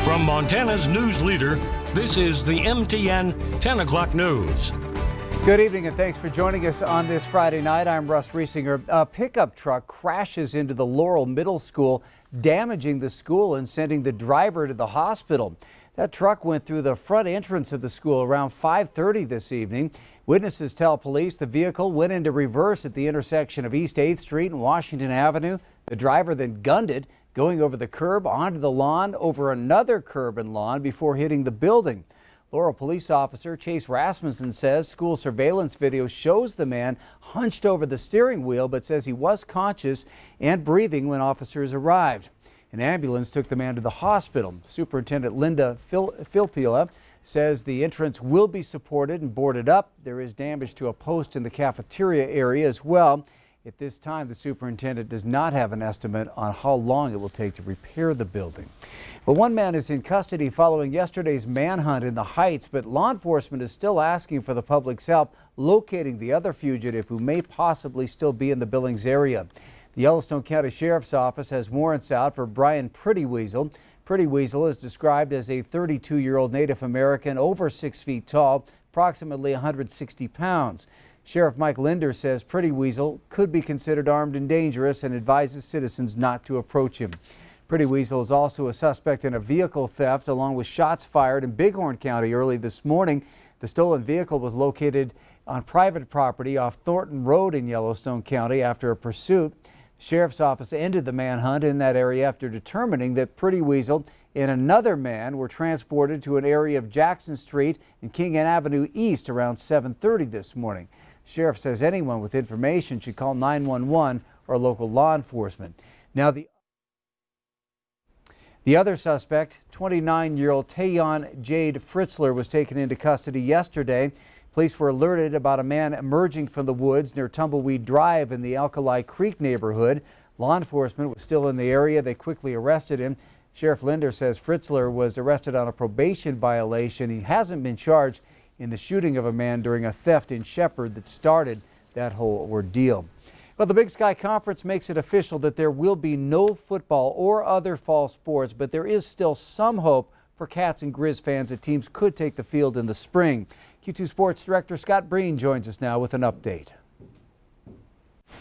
From Montana's news leader, this is the MTN 10 o'clock news. Good evening and thanks for joining us on this Friday night. I'm Russ Riesinger. A pickup truck crashes into the Laurel Middle School, damaging the school and sending the driver to the hospital. That truck went through the front entrance of the school around 5:30 this evening. Witnesses tell police the vehicle went into reverse at the intersection of East 8th Street and Washington Avenue. The driver then gunned it, going over the curb, onto the lawn, over another curb and lawn before hitting the building. Laurel police officer Chase Rasmussen says school surveillance video shows the man hunched over the steering wheel, but says he was conscious and breathing when officers arrived. An ambulance took the man to the hospital. Superintendent Linda Filpila says the entrance will be supported and boarded up. There is damage to a post in the cafeteria area as well. At this time, the superintendent does not have an estimate on how long it will take to repair the building. Well, one man is in custody following yesterday's manhunt in the Heights, but law enforcement is still asking for the public's help locating the other fugitive who may possibly still be in the Billings area. The Yellowstone County Sheriff's Office has warrants out for Brian Pretty Weasel. Pretty Weasel is described as a 32-year-old Native American, over 6 feet tall, approximately 160 pounds. Sheriff Mike Linder says Pretty Weasel could be considered armed and dangerous and advises citizens not to approach him. Pretty Weasel is also a suspect in a vehicle theft, along with shots fired in Bighorn County early this morning. The stolen vehicle was located on private property off Thornton Road in Yellowstone County after a pursuit. The Sheriff's Office ended the manhunt in that area after determining that Pretty Weasel and another man were transported to an area of Jackson Street and King Avenue East around 7:30 this morning. The sheriff says anyone with information should call 911 or local law enforcement. Now, the other suspect, 29-year-old TEYON JAYDE FRITZLER, was taken into custody yesterday. Police were alerted about a man emerging from the woods near Tumbleweed Drive in the Alkali Creek neighborhood. Law enforcement was still in the area. They quickly arrested him. Sheriff Linder says Fritzler was arrested on a probation violation. He hasn't been charged in the shooting of a man during a theft in Shepherd that started that whole ordeal. Well, the Big Sky Conference makes it official that there will be no football or other fall sports, but there is still some hope for Cats and Grizz fans that teams could take the field in the spring. Q2 Sports Director Scott Breen joins us now with an update.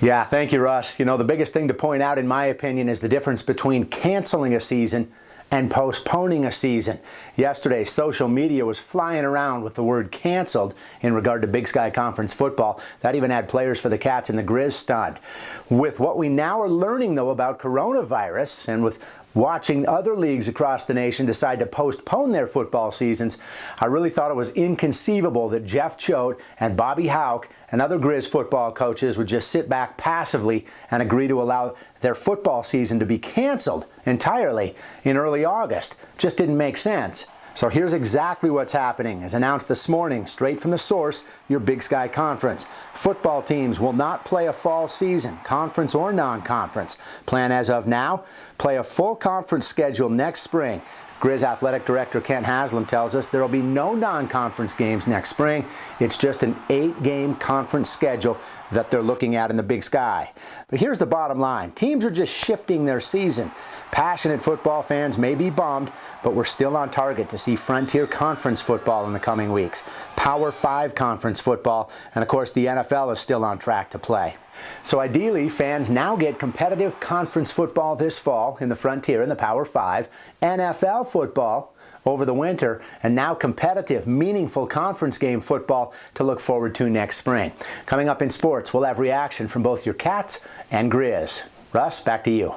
Yeah, thank you, Russ. You know, the biggest thing to point out, in my opinion, is the difference between canceling a season and postponing a season. Yesterday, social media was flying around with the word canceled in regard to Big Sky Conference football. That even had players for the Cats and the Grizz stunned. With what we now are learning, though, about coronavirus, and with watching other leagues across the nation decide to postpone their football seasons, I really thought it was inconceivable that Jeff Choate and Bobby Houck and other Grizz football coaches would just sit back passively and agree to allow their football season to be canceled entirely in early August. Just didn't make sense. So here's exactly what's happening, as announced this morning, straight from the source, your Big Sky Conference. Football teams will not play a fall season, conference or non-conference. Plan as of now, play a full conference schedule next spring. Grizz Athletic Director Kent Haslam tells us there will be no non-conference games next spring. It's just an 8-game conference schedule that they're looking at in the Big Sky. But here's the bottom line. Teams are just shifting their season. Passionate football fans may be bummed, but we're still on target to see Frontier Conference football in the coming weeks, Power 5 Conference football, and of course the NFL is still on track to play. So ideally, fans now get competitive conference football this fall in the Frontier and the Power 5, NFL football over the winter, and now competitive, meaningful conference game football to look forward to next spring. Coming up in sports, we'll have reaction from both your Cats and Grizz. Russ, back to you.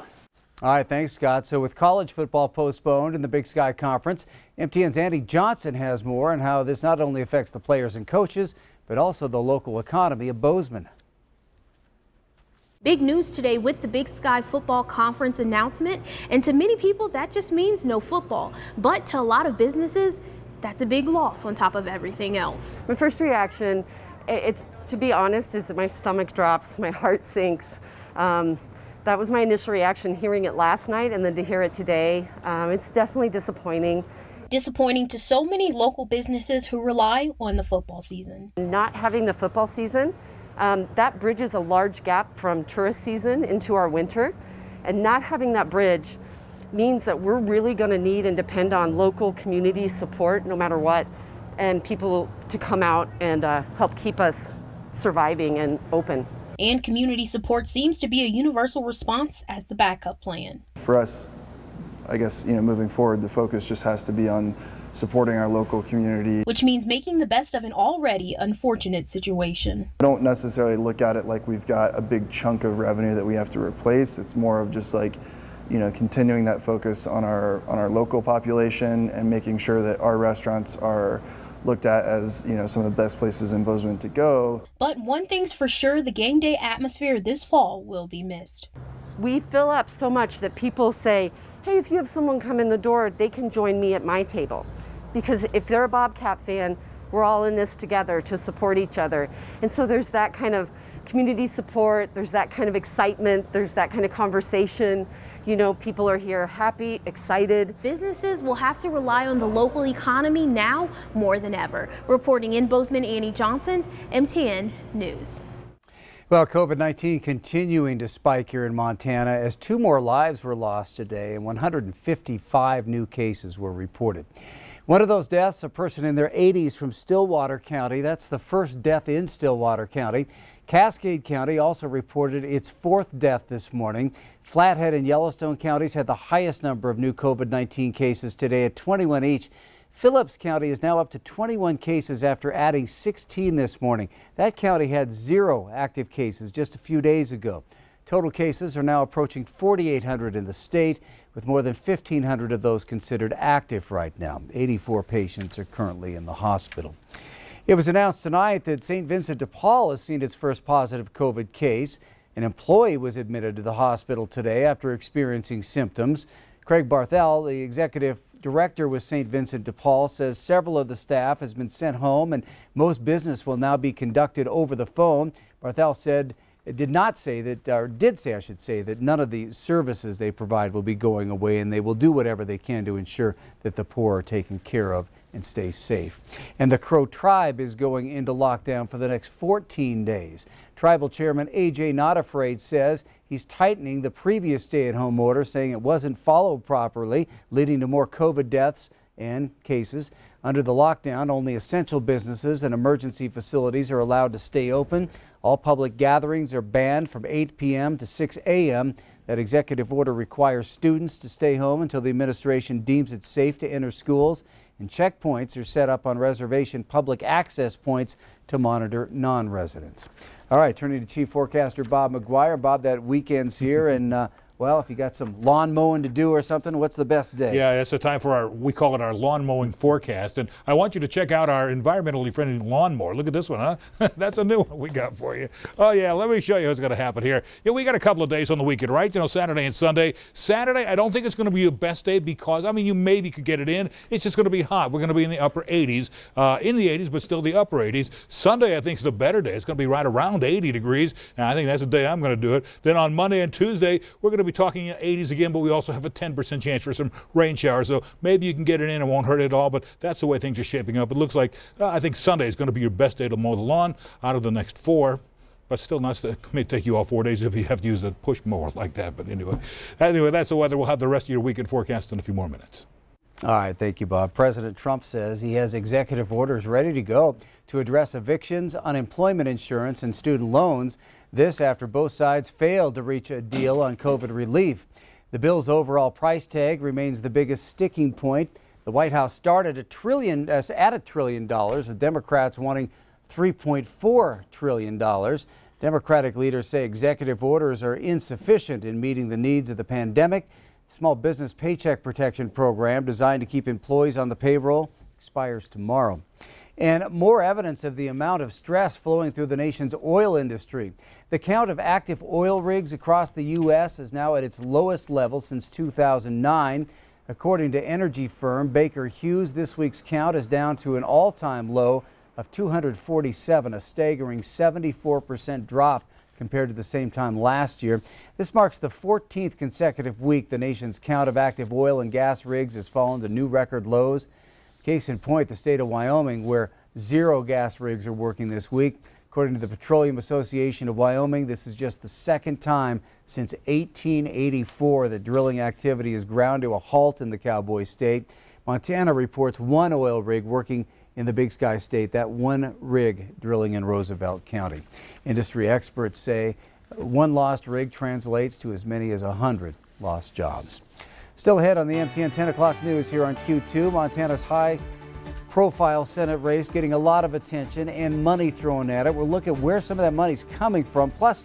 All right, thanks, Scott. So with college football postponed in the Big Sky Conference, MTN's Andy Johnson has more on how this not only affects the players and coaches, but also the local economy of Bozeman. Big news today with the Big Sky Football Conference announcement, and to many people that just means no football, but to a lot of businesses that's a big loss on top of everything else. My first reaction, it's to be honest, is that my stomach drops, my heart sinks. That was my initial reaction hearing it last night, and then to hear it today. It's definitely disappointing. Disappointing to so many local businesses who rely on the football season. Not having the football season, that bridges a large gap from tourist season into our winter, and not having that bridge means that we're really going to need and depend on local community support no matter what, and people to come out and help keep us surviving and open. And community support seems to be a universal response as the backup plan. For us, I guess, moving forward, the focus just has to be on supporting our local community. Which means making the best of an already unfortunate situation. I don't necessarily look at it like we've got a big chunk of revenue that we have to replace. It's more of just like, continuing that focus on our local population and making sure that our restaurants are looked at as, some of the best places in Bozeman to go. But one thing's for sure, the game day atmosphere this fall will be missed. We fill up so much that people say, hey, if you have someone come in the door, they can join me at my table. Because if they're a Bobcat fan, we're all in this together to support each other. And so there's that kind of community support, there's that kind of excitement, there's that kind of conversation. People are here happy, excited. Businesses will have to rely on the local economy now more than ever. Reporting in Bozeman, Annie Johnson, MTN News. Well, COVID-19 continuing to spike here in Montana as 2 more lives were lost today and 155 new cases were reported. One of those deaths, a person in their 80s from Stillwater County. That's the first death in Stillwater County. Cascade County also reported its 4th death this morning. Flathead and Yellowstone counties had the highest number of new COVID-19 cases today at 21 each. Phillips County is now up to 21 cases after adding 16 this morning. That county had 0 active cases just a few days ago. Total cases are now approaching 4,800 in the state, with more than 1,500 of those considered active right now. 84 patients are currently in the hospital. It was announced tonight that St. Vincent de Paul has seen its first positive COVID case. An employee was admitted to the hospital today after experiencing symptoms. Craig Barthel, the executive director with St. Vincent de Paul, says several of the staff has been sent home and most business will now be conducted over the phone. Barthel said did say that none of the services they provide will be going away, and they will do whatever they can to ensure that the poor are taken care of and stay safe. And the Crow tribe is going into lockdown for the next 14 days. Tribal Chairman A.J. Not Afraid says he's tightening the previous stay-at-home order, saying it wasn't followed properly, leading to more COVID deaths and cases. Under the lockdown, only essential businesses and emergency facilities are allowed to stay open. All public gatherings are banned from 8 p.m. to 6 a.m. That executive order requires students to stay home until the administration deems it safe to enter schools. And checkpoints are set up on reservation public access points to monitor non-residents. All right, turning to Chief Forecaster Bob McGuire. Bob, that weekend's here, and well, if you got some lawn mowing to do or something, what's the best day? Yeah, it's a time for we call it our lawn mowing forecast. And I want you to check out our environmentally friendly lawnmower. Look at this one, huh? That's a new one we got for you. Oh, yeah, let me show you what's going to happen here. Yeah, we got a couple of days on the weekend, right? Saturday and Sunday. Saturday, I don't think it's going to be your best day because, you maybe could get it in. It's just going to be hot. We're going to be in the upper 80s, but still the upper 80s. Sunday, I think, is the better day. It's going to be right around 80 degrees, and I think that's the day I'm going to do it. Then on Monday and Tuesday, we're going to be talking 80s again, but we also have a 10% chance for some rain showers. So maybe you can get it in. It won't hurt at all, but that's the way things are shaping up. It looks like I think Sunday is going to be your best day to mow the lawn out of the next 4. But still not, it may take you all 4 days if you have to use a push mower like that. But anyway, that's the weather. We'll have the rest of your weekend forecast in a few more minutes. All right, thank you, Bob. President Trump says he has executive orders ready to go to address evictions, unemployment insurance, and student loans. This after both sides failed to reach a deal on COVID relief. The bill's overall price tag remains the biggest sticking point. The White House started at $1 trillion, with Democrats wanting $3.4 trillion. Democratic leaders say executive orders are insufficient in meeting the needs of the pandemic. The Small Business Paycheck Protection Program, designed to keep employees on the payroll, expires tomorrow. And more evidence of the amount of stress flowing through the nation's oil industry. The count of active oil rigs across the U.S. is now at its lowest level since 2009. According to energy firm Baker Hughes, this week's count is down to an all-time low of 247, a staggering 74% drop compared to the same time last year. This marks the 14th consecutive week the nation's count of active oil and gas rigs has fallen to new record lows. Case in point, the state of Wyoming, where 0 gas rigs are working this week. According to the Petroleum Association of Wyoming, this is just the second time since 1884 that drilling activity has ground to a halt in the Cowboy State. Montana reports one oil rig working in the Big Sky State, that one rig drilling in Roosevelt County. Industry experts say one lost rig translates to as many as 100 lost jobs. Still ahead on the MTN 10 o'clock news here on Q2, Montana's high-profile Senate race getting a lot of attention and money thrown at it. We'll look at where some of that money's coming from. Plus,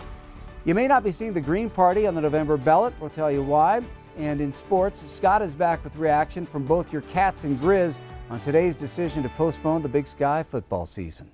you may not be seeing the Green Party on the November ballot. We'll tell you why. And in sports, Scott is back with reaction from both your Cats and Grizz on today's decision to postpone the Big Sky football season.